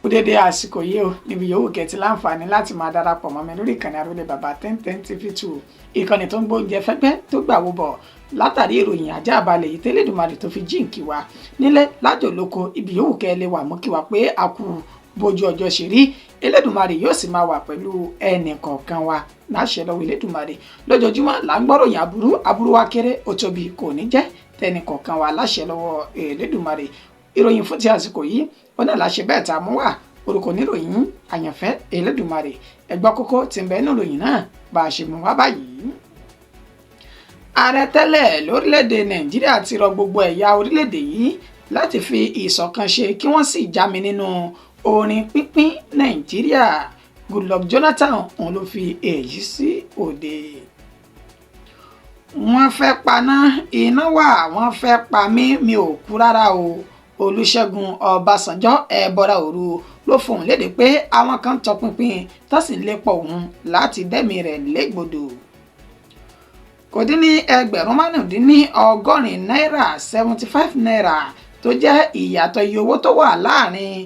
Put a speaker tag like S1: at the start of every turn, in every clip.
S1: ó dédé àsìkò yìí o níbi yòówù kẹ́tì láǹfààní láti máa darapọ̀ mọ́ mi lórí ìkànnì Àrólé Bàbá 1010 TV2 ìkànnì tó ń gbóúnjẹ fẹ́gbẹ́ tó gbàwó bọ̀ látàrí ìròyìn ajá balẹ̀ yìí tẹ́lẹ̀dùmarè tó fi jíǹkì wá nílé lájò lóko ibi yòówù kẹ́ lè wà mú kí wá pé a kú bójú ọjọ́ ṣe rí Elédùmarè yóò sì máa wà pẹ̀lú ẹnì kọ̀ọ̀kan wa láṣẹ lọ́wọ́ Elédùmarè lójoojúmọ́ là ń gbọ́ròyìn aburú wa kéré ó tóbi kò ní jẹ́ tẹnì kọ̀ọ̀kan wa láṣẹ lọ́wọ́ Elédùmarè ìròyìn fún ti àsìkò yìí ó náà láṣẹ bẹ́ẹ̀ tá a mú wá orúkọ níròyìn àyànfẹ́ Elédùmarè ẹgbọ́ kókó tí ń bẹ nínú ìròyìn náà bá a ṣe mú wá báyìí. ààrẹ tẹ́lẹ̀ lórílẹ̀‐èdè Nàìjíríà ti rọ gbogbo ẹ̀yà orílẹ̀‐èdè yìí láti fi ìṣọ̀kan ṣe kí wọ́n sì jámi nínú orin pínpín Nàìjíríà Goodluck Jonathan òun ló fi èyí sí òde. wọ́n fẹ́ paná iná wà wọ́n fẹ́ pa mí mi ò kú rárá o Olúṣẹ́gun Ọbásanjọ́ ẹ̀bọra òru ló fohùn lédè pé àwọn kan tọpinpin tó sì ń lépa òun láti dẹ́mi rẹ̀ légbodò. kò dín ní ẹgbẹ̀rún márùndínlọ́gọ́rin náírà 75 náírà tó jẹ́ ìyàtọ̀ iye owó tó wà láàrin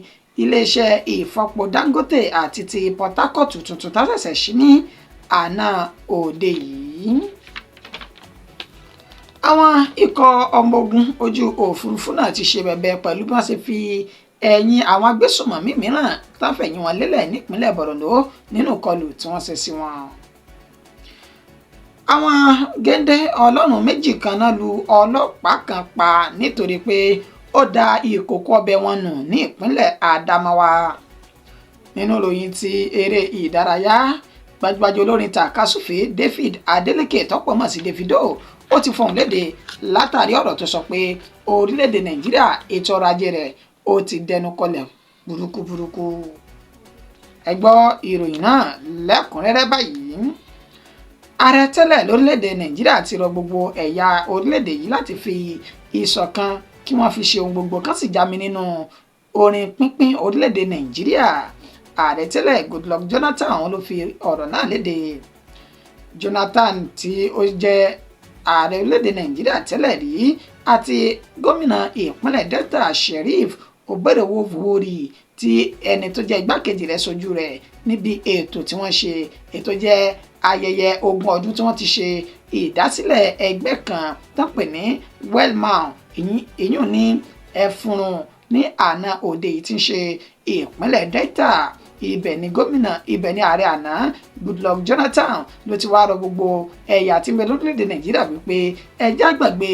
S1: iléeṣẹ́ ìfọpo Dangote àti ti Port Harcourt tuntun tó ṣẹ̀ṣẹ̀ ṣí ní àná òde yìí. àwọn ikọ̀ ọmọ ogun ojú òfurufú náà ti ṣe bẹ̀bẹ̀ pẹ̀lú bí wọ́n ṣe fi ẹ̀yìn àwọn agbésùnmọ̀mí mìíràn tó fẹ̀yìn wọn lélẹ̀ nípínlẹ̀ Borno nínú ìkọlù tí wọ́n ṣe sí wọn. àwọn géńdé ọlọ́run méjì kan náà lu ọlọ́pàá kan pa nítorí pé ó da ìkòkò ọbẹ̀ wọn nù ní ìpínlẹ̀ Adamawa. nínú ìròyìn ti eré ìdárayá gbajúgbajà olórin tàkasúfèé David Adeleke tọ́pọ̀ mọ̀ sí Davido ó ti fohùn lédè látàrí ọ̀rọ̀ tó sọ pé orílẹ̀-èdè Nàìjíríà ètò ọrọ̀ ajé rẹ̀ ó ti dẹnu kọlẹ̀ burúkú. ẹ gbọ́ ìròyìn náà lẹ́kùnrẹ́rẹ́ báyìí. ààrẹ tẹ́lẹ̀ lórílẹ̀-èdè Nàìjíríà ti rọ gbogbo ẹ̀yà orílẹ̀-èdè yìí láti fi ìṣọ̀kan kí wọ́n fi ṣe ohun gbogbo kan sì jámi nínú orin pínpín orílẹ̀-èdè Nàìjíríà. ààrẹ tẹ́lẹ̀ Goodluck Jonathan àwọn ló fi ọ̀rọ̀ náà lédè. Jonathan tí ó jẹ́ ààrẹ orílẹ̀-èdè Nàìjíríà tẹ́lẹ̀ rí àti gómìnà ìpínlẹ̀ Delta Sheriff Ogbedewovori tí ẹni tó jẹ́ igbákejì rẹ̀ sojú rẹ̀ níbi ètò tí wọ́n ṣe ètò jẹ́ ayẹyẹ 20 ọdún tí wọ́n ti ṣe ìdásílẹ̀ ẹgbẹ́ kan tó ń pè ní Wellman ìyún ní ẹfúnrún ní àná òde yìí tí ń ṣe ìpínlẹ̀ Delta ibẹ̀ ni ààrẹ àná Goodluck Jonathan ló ti wá rọ gbogbo ẹ̀yà tí ń bẹ lórílẹ̀‐èdè Nàìjíríà wípé ẹjẹ́ àgbàgbé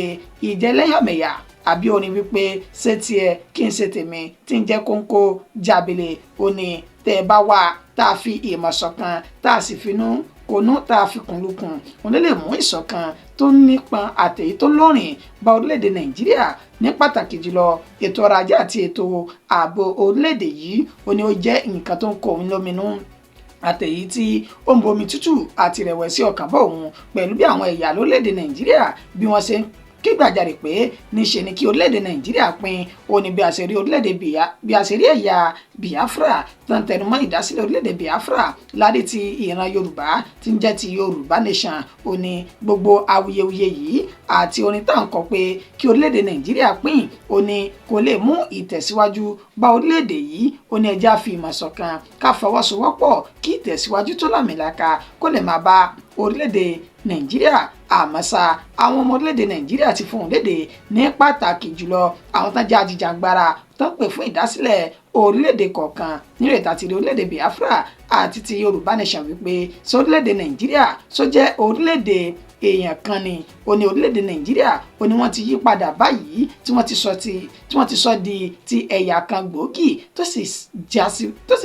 S1: ìjẹlẹ́yàmẹ̀yà àbí orin wípé ṣé tiẹ̀ kí n ṣe tèmi tí ń jẹ́ kóńkó jábìlẹ̀ òní tẹ́ ẹ bá wà tá a fi ìmọ̀ ṣọ̀kan tá a sì finú konú tá a fi kùnlùkùn òun lè mú ìṣọ̀kan tó nípọn àtẹ̀yí tó lórin bá orílẹ̀-èdè Nàìjíríà ní pàtàkì jùlọ ètò ọrọ̀ ajé àti ètò ààbò orílẹ̀-èdè yìí ó ní ó jẹ́ nǹkan tó ń kó òun lóminú àtẹ̀yí tí ó ń bomi tútù àti ìrẹ̀wẹ̀sì ọkàn bọ̀ òun pẹ̀lú bí àwọn ẹ̀yà lórílẹ̀-èdè Nàìjíríà bí wọ́n ṣe ń kí gbàjarè pé níṣe ni kí orílẹ̀-èdè Nàìjíríà pín ó ní bí a ṣe rí orílẹ̀-èdè bí a ṣe rí ẹ̀yà Biafra tó ń tẹnumọ́ ìdásílẹ̀ orílẹ̀-èdè Biafra láti ti ìran Yorùbá tí ń jẹ́ ti Yorùbá nation ó ní gbogbo awuyewuye yìí àti orin tá à ń kọ pé kí orílẹ̀-èdè Nàìjíríà pín ó ní kò lè mú ìtẹ̀síwájú bá orílẹ̀-èdè yìí ó ní ẹjẹ́ àfi ìmọ̀ ṣọ̀kan ká fọwọ́sowọ́pọ̀ kí ìtẹ̀síwájú tó lámìlaka kó lè máa bá orílẹ̀-èdè Nàìjíríà àmọ́ ṣá àwọn ọmọ orílẹ̀-èdè Nàìjíríà ti fohùn lédè ní pàtàkì jùlọ àwọn tán jẹ́ ajìjàgbara tó ń pè fún ìdásílẹ̀ orílẹ̀-èdè kọ̀ọ̀kan nírètí àti orílẹ̀-èdè Biafra àti ti Yorùbá nation wípé sọ orílẹ̀-èdè Nàìjíríà sọ jẹ́ orílẹ̀-èdè èèyàn kan ni ó ní orílẹ̀-èdè Nàìjíríà ó ní wọ́n ti yí padà báyìí tí wọ́n ti sọ di ti ẹ̀yà kan gbòógì tó sì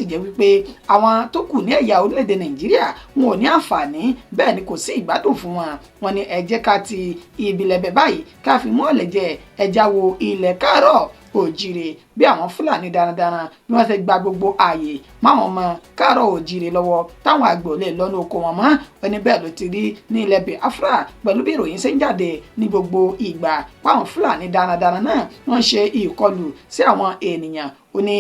S1: jẹ́ wípé àwọn tó kù ní ẹ̀yà orílẹ̀-èdè Nàìjíríà wọn ò ní àǹfààní bẹ́ẹ̀ ni kò sí ìgbádùn fún wọn wọn ni ẹ jẹ́ ká ti ìbílẹ̀bẹ̀ báyìí ká fi mú ọ̀lẹ́jẹ̀ ẹja wo ilẹ̀ káàárọ̀ òjìrè bí àwọn Fúlàní darandaran bí wọ́n ṣe gba gbogbo ààyè máwọn ọmọ káàárọ̀ òjìrè lọ́wọ́ táwọn àgbẹ̀ ò lè lọ́nà oko wọn mọ́ ẹni bẹ́ẹ̀ ló ti rí ní ilẹ̀ Biafra pẹ̀lú bí ìròyìn ṣe ń jáde ní gbogbo ìgbà páwọn Fúlàní darandaran náà wọ́n ṣe ìkọlù sí àwọn ènìyàn ó ní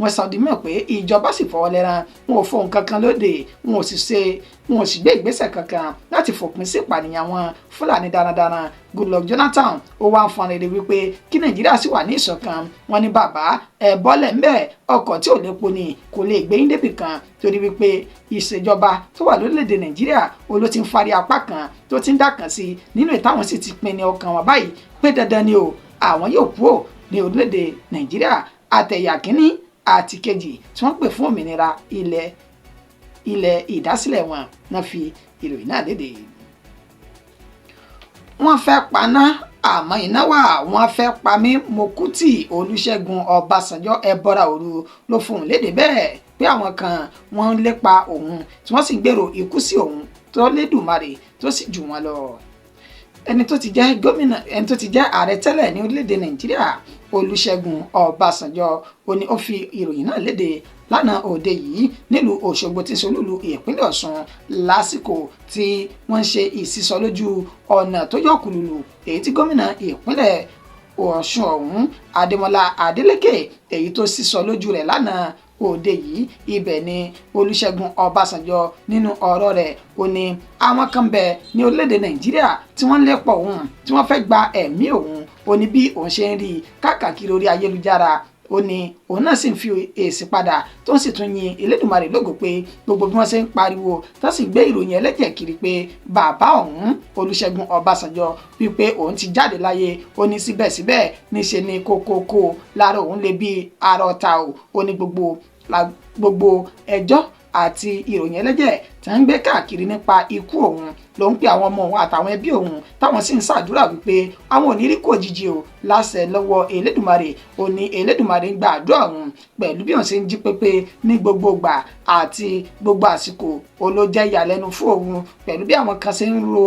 S1: wọ́n sọ di mọ̀ pé ìjọba sì fọwọ́ lẹ́rán, wọn ò fohùn kankan lóde, wọn ò sì gbé ìgbésẹ̀ kankan láti fòpin sí ìpànìyàn wọn Fúlàní darandaran. Goodluck Jonathan ó wá ń fọn rere wípé kí Nàìjíríà sì wà ní ìṣọ̀kan. Wọ́n ní bàbá ẹ bọ́lẹ̀ ń bẹ̀, ọkọ̀ tí ò lépo ni kò lè gbé yín débì kan, torí wípé ìṣèjọba tó wà lórílẹ̀‐èdè Nàìjíríà ló ti ń fari apá kan tó ti ń dàkàn sí nínú ìtàwọn sì ti pinnu ọkàn wọn báyìí pé dandan ni o àwọn yóò kúrò ní orílẹ̀‐èdè Nàìjíríà àtẹ̀yà kínní àti kejì tí wọ́n pè fún òmìnira ilẹ̀ ìdásílẹ̀ wọn náà fi ìròyìn náà léde. Wọ́n fẹ́ paná àmọ́ iná wà, wọ́n fẹ́ pa mí Mokuti Olúṣẹ́gun Ọbásanjọ́ ẹbọra òru ló fohùn léde bẹ́ẹ̀ pé àwọn kan wọ́n ń lépa òun tí wọ́n sì ń gbèrò ikú sí òun tó lédùmarè tó sì jù wọ́n lọ. ẹni tó ti jẹ́ ààrẹ tẹ́lẹ̀ ní orílẹ̀-èdè Nàìjíríà Olúṣẹ́gun Ọbásanjọ́ ó fi ìròyìn náà léde lánàá òde yìí nílùú Òṣogbo tí solúlu ìpínlẹ̀ Ọ̀ṣun lásìkò tí wọ́n ń ṣe ìsísọ lójú ọ̀nà tó yọkùlùlù èyí tí gómìnà ìpínlẹ̀ Ọ̀ṣun ọ̀hún Adémọ́lá Adélékè èyí tó sísọ lójú rẹ̀ lánàá òde yìí. Ibẹ̀ ni Olúṣẹ́gun Ọbásanjọ́ nínú ọ̀rọ̀ rẹ̀ ó ní àwọn kan bẹ ní orílẹ̀-èdè Nàìjíríà tí wọ́n lépa òun tí wọ́n fẹ́ gba ẹ̀mí òun. Ó ní bí òun ṣe ń rí káàkiri orí ayélujára, ó ní òun náà sì ń fi èsì padà tó ń sì tún yin Elédùmarè lógo pé gbogbo bí wọ́n ṣe ń pariwo tó sì gbé ìròyìn ẹlẹ́jẹ̀ kiri pé bàbá òun Olúṣẹ́gun Ọbásanjọ́ wípé òun ti jáde láyé, ó ní síbẹ̀síbẹ̀ níṣe ni kókókó lára òun lè bí ara ọ̀tá o. Ó ní gbogbo ẹjọ́ àti ìròyìn ẹlẹ́jẹ̀ tí wọ́n ń gbé káàkiri nípa ikú òun ló ń pe àwọn ọmọ òun àtàwọn ẹbí òun táwọn sì ń ṣàdúrà wípé àwọn ò ní rí kò jíjí o láṣẹ lọ́wọ́ Elédùmarè. Ó ní Elédùmarè ń gba àdúrà òun pẹ̀lú bí òun ṣe ń jí pépé ní gbogbo ìgbà àti gbogbo àsìkò. Ó ló jẹ́ ìyàlẹ́nu fún òun pẹ̀lú bí àwọn kan ṣe ń ro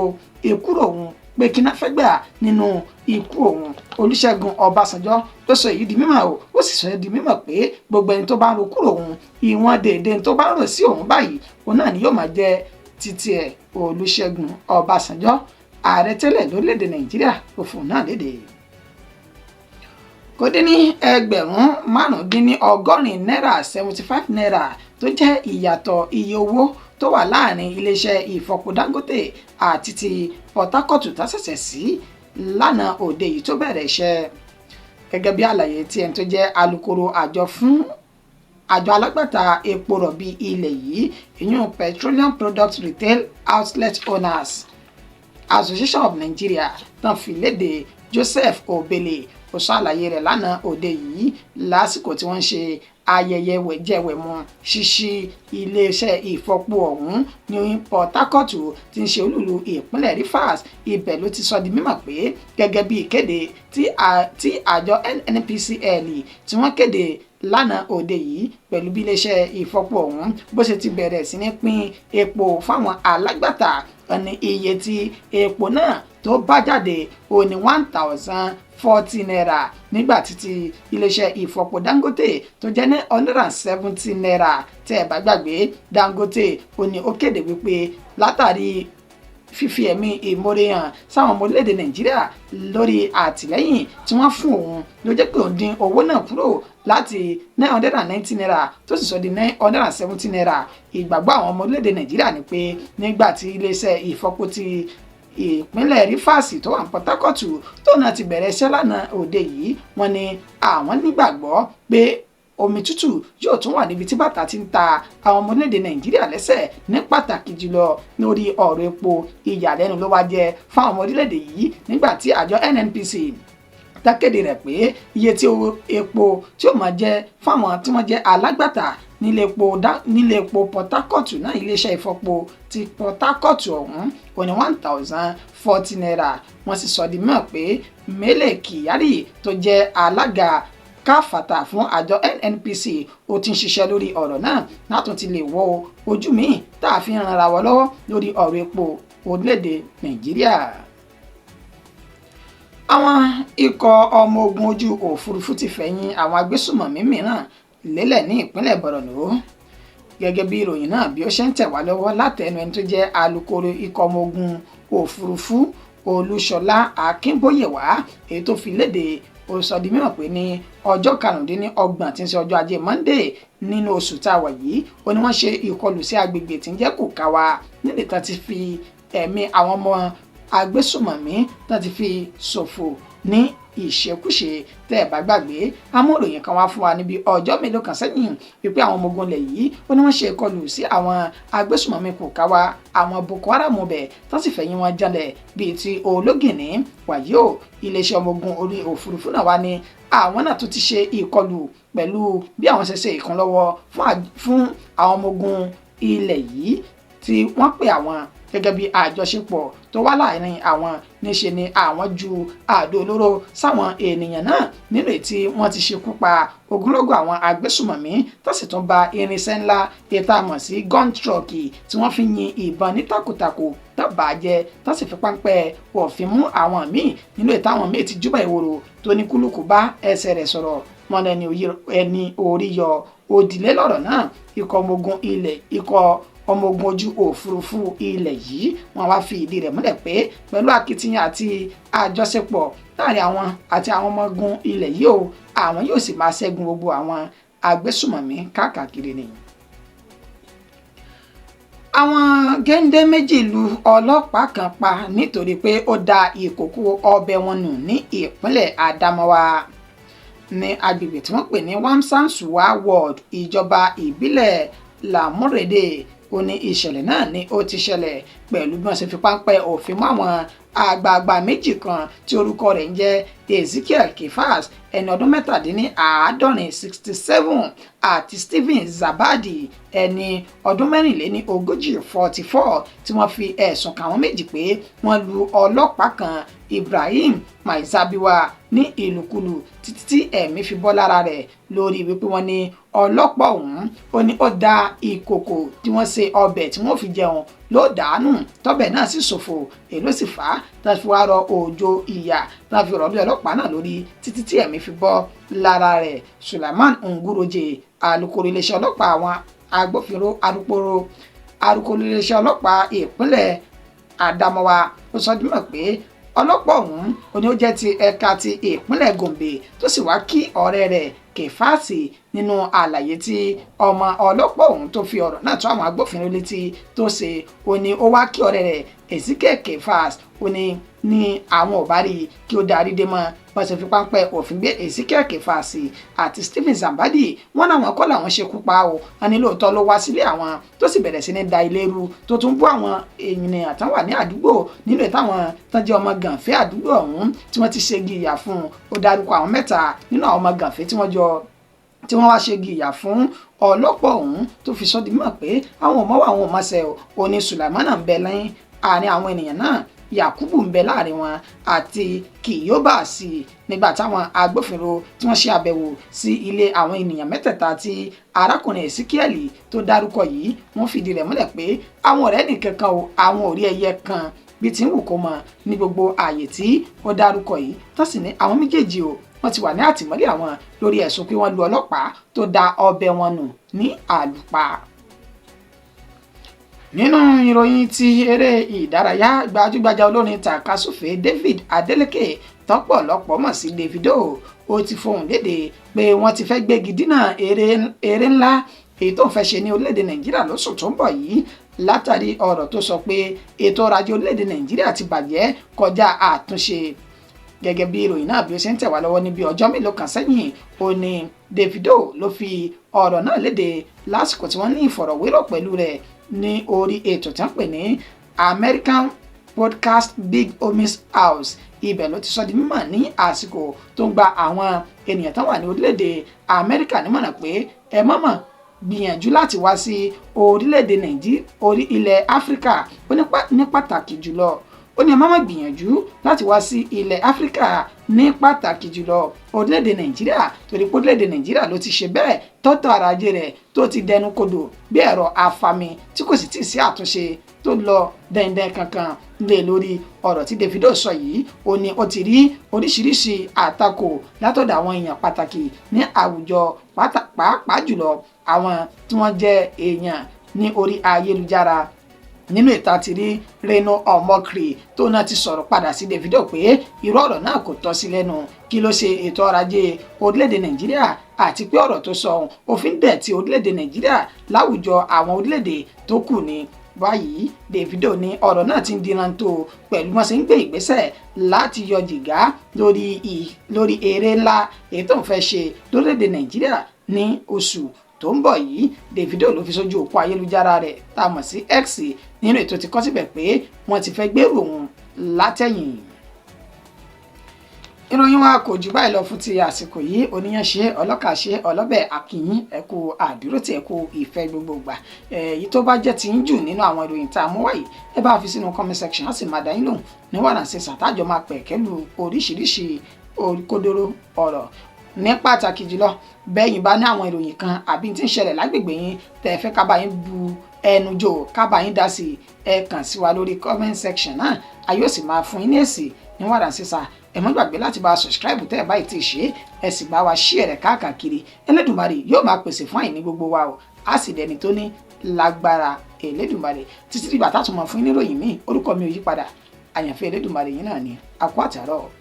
S1: ikú òun pé kí náà fẹ́ gbà nínú ikú òun. Olúṣẹ́gun Ọbásanjọ́ ló sọ èyí di mímọ̀ o, ó sì sọ di mímọ̀ pé gbogbo ẹni tó bá ń ro kúrò òun ìwọ̀n déédéé tó bá ń rò sí òun báyìí òun náà ni yóò máa jẹ́ títí ẹ̀. Olúṣẹ́gun Ọbásanjọ́ ààrẹ tẹ́lẹ̀ lórílẹ̀‐èdè Nàìjíríà ló fún un náà léde. Kò dín ní ẹgbẹ̀rún márùndínlọ́gọ́rin náírà 75 náírà tó jẹ́ ìyàtọ̀ iye owó tó wà láàrin iléeṣẹ́ ìfọpo Dangote àti ti Port Harcourt tá ṣẹ̀ṣẹ̀ sí lánàá òde yìí tó bẹ̀rẹ̀ iṣẹ́. Gẹ́gẹ́ bí àlàyé tí ẹni tó jẹ́ alukoro àjọ alágbàtà epo rọ̀bì ilẹ̀ yìí ìyún Petroleum Product Retail Outlet Owners Association of Nigeria tán fi léde Joseph Obele ó ṣàlàyé rẹ̀ lánàá òde yìí lásìkò tí wọ́n ń ṣe ayẹyẹ wẹ̀jẹwẹ̀mu ṣíṣí iléeṣẹ́ ìfọpo ọ̀hún ní Port Harcourt tí ń ṣe olúlu ìpínlẹ̀ Rivers. Ibẹ̀ ló ti sọ di mímọ̀ pé gẹ́gẹ́ bí ìkéde tí àjọ NNPCL tí wọ́n kéde lánàá òde yìí pẹ̀lú bí iléeṣẹ́ ìfọpo ọ̀hún bó ṣe ti bẹ̀rẹ̀ sí ní pín epo fáwọn alágbàtà. Ní iye tí epo náà tó bá jáde ó ní 1,040 naira nígbà títí iléeṣẹ́ ìfọpo Dangote tó jẹ́ ní 170 naira. Tẹ́ ẹ bá gbàgbé Dangote ó ní ó kéde wípé látàrí fífi ẹ̀mí ìmoore hàn sáwọn ọmọ orílẹ̀-èdè Nàìjíríà lórí àtìlẹ́yìn tí wọ́n fún òun ló jẹ́ pé òun dín owó náà kúrò láti 990 naira tó sì sọ di 970 naira. Ìgbàgbọ́ àwọn ọmọ orílẹ̀-èdè Nàìjíríà ni pé nígbà tí iléeṣẹ́ ìfọpo ti ìpínlẹ̀ Rivers tó wà ní Port Harcourt tó náà ti bẹ̀rẹ̀ iṣẹ́ lánàá òde yìí, wọ́n ní àwọn nígbàgbọ́ pé omi tútù yóò tún wà níbi tí bàtà ti ń ta àwọn ọmọ orílẹ̀-èdè Nàìjíríà lẹ́sẹ̀ ní pàtàkì jùlọ lórí ọ̀rọ̀ epo. Ìyàlẹ́nu ló wá jẹ́ fáwọn ọmọ orílẹ̀-èdè yìí nígbà tí àjọ NNPC dákéde rẹ̀ pé iye tí epo tí ó máa jẹ́ fáwọn tí wọ́n jẹ́ alágbàtà nílé epo Port Harcourt náà iléeṣẹ́ ìfọpo ti Port Harcourt ọ̀hún ó ní 1,040 naira. Wọ́n sì sọ di mọ̀ pé Mele Kyari tó jẹ́ alága káfàtà fún àjọ NNPC ó ti ń ṣiṣẹ́ lórí ọ̀rọ̀ náà látún ti lè wọ ojú míì tá a fi ń ranra wọ lọ́wọ́ lórí ọ̀rọ̀ epo orílẹ̀-èdè Nàìjíríà. Àwọn ikọ̀ ọmọ ogun ojú òfurufú ti fẹ̀yìn àwọn agbésùmọ̀mí mìíràn lélẹ̀ ní ìpínlẹ̀ Borno. Gẹ́gẹ́ bí ìròyìn náà bí ó ṣe ń tẹ̀ wá lọ́wọ́ látẹnu ẹni tó jẹ́ alukoro ikọ̀ ọmọ ogun òfurufú Olúṣọlá Akínbóyèwá èyí tó fi léde ó sọ di mímọ̀ pé ní ọjọ́ karùndínlọ́gbọ̀n tí ń ṣe ọjọ́ ajé Monday nínú oṣù tá a wà yìí ó ní wọ́n ṣe ìkọlù sí agbègbè tí ń jẹ́ Kùkáwá nílẹ̀ tán ti fi ẹ̀mí àwọn ọmọ agbésùmọ̀mí tán ti fi ṣòfò ní ìṣekúṣe. tẹ́ ẹ bá gbàgbé amúròyìn kan wá fún wa níbi ọjọ́ mélòó kan sẹ́yìn wípé àwọn ọmọ ogun ilẹ̀ yìí ó ní wọ́n ṣe ìkọlù sí àwọn agbésùmọ̀mí Kùkáwá àwọn Boko Haram bẹ̀ tó sì fẹ̀yìn wọn jalẹ̀ bíi ti ológìnní. wàyí o iléeṣẹ́ ọmọ ogun orí òfurufú náà wá ní àwọn náà tún ti ṣe ìkọlù pẹ̀lú bí àwọn ṣe ṣe ìkànlọ́wọ́ fún àwọn ọmọ ogun ilẹ̀ yìí tí wọ́n pè àwọn gẹ́gẹ́ bí àjọṣepọ̀ tó wá láàrin àwọn níṣe ni àwọn ju àdó olóró sáwọn ènìyàn náà nínú èyí tí wọ́n ti ṣekú pa ogunlọ́gọ̀ àwọn agbésùmọ̀mí tó sì tún ba irinṣẹ́ ńlá ètò àmọ̀ sí gun truck tí wọ́n fi yin ìbọn ní takòtàkò tó bàjẹ́ tó sì fi páńpẹ́ òfin mú àwọn míì nínú ètò àwọn míì ti júbà ìwòrò tó ní kúlùkù bá ẹsẹ̀ rẹ̀ sọ̀rọ̀ wọn ẹni orí yọ òdìlé lọ́rọ̀ náà ikọ̀ ọmọ ogun ilẹ̀ ikọ̀ ọmọ ogun ojú òfurufú ilẹ̀ yìí wọ́n wá fi ìdí rẹ̀ múlẹ̀ pé pẹ̀lú akitiyan àti àjọṣepọ̀ láàrin àwọn àti àwọn ọmọ ogun ilẹ̀ yìí o àwọn yóò sì máa ṣẹ́gun gbogbo àwọn agbésùmọ̀mí káàkiri ni. àwọn géńdé méjì lu ọlọ́pàá kan pa nítorí pé ó da ìkòkò ọbẹ̀ wọn nù ní ìpínlẹ̀ Adamawa ní agbègbè tí wọ́n pè ní Wamsansuwa ward ìjọba ìbílẹ̀ Lamurede ó ní ìṣẹ̀lẹ̀ náà ni ó ti ṣẹlẹ̀ pẹ̀lú bí wọ́n ṣe fi páńpẹ́ òfin mọ́ àwọn àgbààgbà méjì kan tí orúkọ rẹ̀ ń jẹ́ Ezekiel Kefas ẹni ọdún 67 àti Stephen Zabadi ẹni ọdún 44 tí wọ́n fi ẹ̀sùn kàn wọ́n méjì pé wọ́n lu ọlọ́pàá kan Ibrahim Maizabiwa ní ìlùkulù títí tí ẹ̀mí fi bọ́ lára rẹ̀ lórí wípé wọ́n ní ọlọ́pàá ọ̀hún ó ní ó da ìkòkò tí wọ́n ṣe ọbẹ̀ tí wọ́n fi jẹun ló dànù tọ́bẹ̀ náà sì ṣòfò èló sì fà á tá a fi wá rọ òjò ìyà tá a fi rọ̀ bí ọlọ́pàá náà lórí títí tí ẹ̀mí fi bọ́ lára rẹ̀. Suleiman Nguroje alukoro iléeṣẹ́ ọlọ́pàá àwọn agbófinró alukoro iléeṣẹ́ ọlọ́pàá ìpínlẹ̀ Adamawa ó sọ dímọ̀ pé ọlọ́pàá ọ̀hún ó ní ó jẹ́ ti ẹ̀ka ti ìpínlẹ̀ Gombe tó sì wá kí ọ̀rẹ́ rẹ̀ Kefasi nínú àlàyé tí ọmọ ọlọ́pàá ọ̀hún tó fi ọ̀rọ̀ náà tó àwọn agbófinró létí tó ṣe ó ní ó wá kí ọ̀rẹ́ rẹ̀ Ezekiel Kefas ó ní àwọn ò bá rí kí ó darí dé mọ́ wọ́n ṣe fi páńpẹ́ òfin gbé Ezekiel Kefas àti Stephen Zabadi wọ́n náwọn kọ́ làwọn ṣekú pa o wọ́n ní lóòótọ́ ló wá sílé àwọn tó sì bẹ̀rẹ̀ sí ní da ilé rú tó tún bú àwọn ènìyàn tán wà ní àdúgbò nínú ìtàwọn tán jẹ́ ọmọ gànfẹ́ àdúgbò ọ̀hún tí wọ́n ti ṣègi ìyà fún ó dárúkọ àwọn 3 nínú àwọn ọmọ gànfẹ́ tí wọ́n wá ṣègi ìyà fún ọlọ́pàá ọ̀hún tó fi sọ́ di mímọ̀ pé àwọn ọmọ àwọn ọmọọṣẹ́ ò ní Sulaimana ń bẹ lẹ́yìn àárín àwọn ènìyàn náà Yakubu ń bẹ láàrin wọn àti Kiyoba sí nígbà táwọn agbófinró tí wọ́n ṣe àbẹ̀wò sí ilé àwọn ènìyàn 3 tí arákùnrin Ezekiel tó dárúkọ yìí wọ́n fìdí rẹ̀ múlẹ̀ pé àwọn ọ̀rẹ́ nìkan kan o àwọn ò rí ẹyẹ kan bí ti ń wù kó mọ ní gbogbo ààyè tí ó dárúkọ yìí tó sì ní àwọn méjèèjì o wọ́n ti wà ní àtìmọ́lé àwọn lórí ẹ̀sùn pé wọ́n lu ọlọ́pàá tó da ọbẹ̀ wọn nù ní àlùpà. nínú ìròyìn ti eré ìdárayá gbajúgbajà olórin tàkasúfèé David Adeleke tọ́pọ̀lọpọ̀ mọ̀ sí Davido ó ti fohùn lédè pé wọ́n ti fẹ́ gbégi dínà eré ńlá èyí tó ń fẹ́ ṣe ní orílẹ̀-èdè Nàìjíríà lóṣù tó ń bọ̀ yìí látàrí ọ̀rọ̀ tó sọ pé ètò ọrọ̀ ajé orílẹ̀-èdè Nàìjíríà ti bàjẹ́ kọjá àtúnṣe. gẹ́gẹ́ bí ìròyìn náà bí ó ṣe ń tẹ̀ wá lọ́wọ́ níbi ọjọ́ mélòó kan sẹ́yìn ó ní Davido ló fi ọ̀rọ̀ náà lédè lásìkò tí wọ́n ní ìfọ̀rọ̀wérọ̀ pẹ̀lú rẹ̀ ní orí ètò tí wọ́n pè ní American podcast Big Homie's House ibẹ̀ ló ti sọ di mímọ̀ ní àsìkò tó ń gba àwọn ènìyàn tó wà ní orílẹ̀-èdè Amẹ́ríkà nímọ̀ràn pé ẹ mọ̀mọ̀ gbìyànjú láti wá sí orílẹ̀-èdè Nàìjíríà ilẹ̀ Áfíríkà ó ní pàtàkì jùlọ ó ní ẹ má má gbìyànjú láti wá sí ilẹ̀ Áfíríkà ní pàtàkì jùlọ orílẹ̀-èdè Nàìjíríà torí pé orílẹ̀-èdè Nàìjíríà ló ti ṣe bẹ́ẹ̀ tọ́tọ̀ ara ajé rẹ̀ tó ti dẹnu kodò bí ẹ̀rọ afami tí kò sì tí ì sí àtúnṣe tó lọ dẹ́ndẹ́n kankan lé lórí ọ̀rọ̀ tí Davido sọ yìí ó ní ó ti rí oríṣiríṣi àtakò látọ̀dọ̀ àwọn èèyàn pàtàkì ní àwùjọ pàápàá jùlọ àwọn tí wọ́n jẹ́ èèyàn ní orí ayélujára nínú ìta ti rí Reno Omokri tó náà ti sọ̀rọ̀ padà sí Davido pé irú ọ̀rọ̀ náà kò tọ́ sí lẹ́nu, kí ló ṣe ètò ọrọ̀ ajé orílẹ̀-èdè Nàìjíríà àti pé ọ̀rọ̀ tó sọ òfin dẹ̀ ti orílẹ̀-èdè Nàìjíríà láwùjọ àwọn orílẹ̀-èdè tó kù ni. Báyìí Davido ní ọ̀rọ̀ náà ti ń diran tó pẹ̀lú wọn ṣe ń gbé ìgbésẹ̀ láti yọ jìgá lórí eré ńlá èyí tó ń fẹ́ ṣe lórílẹ̀-èdè Nàìjíríà ní oṣù tó ń bọ̀ yìí. Davido ló fi sójú òpó ayélujára rẹ̀ tá a mọ̀ sí X nínú ètò tí kọ síbẹ̀ pé wọ́n ti fẹ́ gbèrò òun látẹ̀yìn. Ìròyìn wa kò jù báyìí lọ fún ti àsìkò yìí. Oníyàn ṣe ọlọ́kà ṣe ọlọ́bẹ̀ akínyìn ẹ kú àdúrótì ẹ kú ìfẹ́ gbogbo gbà. Èyí tó bá jẹ́ ti ń jù nínú àwọn ìròyìn tá a mú wáyìí ẹ bá fi sínú comment section á sì máa dá yín lóhùn ní wàrà ṣe sàtájọ́ máa pẹ̀kẹ́lù oríṣiríṣi kódóró ọ̀rọ̀. Ní pàtàkì jùlọ bẹ́yìn bá ní àwọn ìròyìn kan àbí tí ń ṣẹlẹ̀ lágbègbè yín tẹ́ fẹ́ ká bá yín bu ẹnu jò ká bá yín dá sí ẹ kàn sí wa lórí comment section náà a yóò sì máa fún yín ní èsì ní wàrà sísà. Ẹ má gbàgbé láti bá subscribe tẹ́ ẹ báyìí tí ì ṣe ẹ sì bá wa share rẹ̀ káàkiri. Elédùmarè yóò máa pèsè fún àìní gbogbo wa o á sì dẹni tó ní lágbára Elédùmarè títí dìgbà tá a tún mọ̀ fún yín níròyìn míì. Orúkọ mi ò yí padà, àyànfẹ́ Elédùmarè yín náà ni. A kú àtàárọ̀.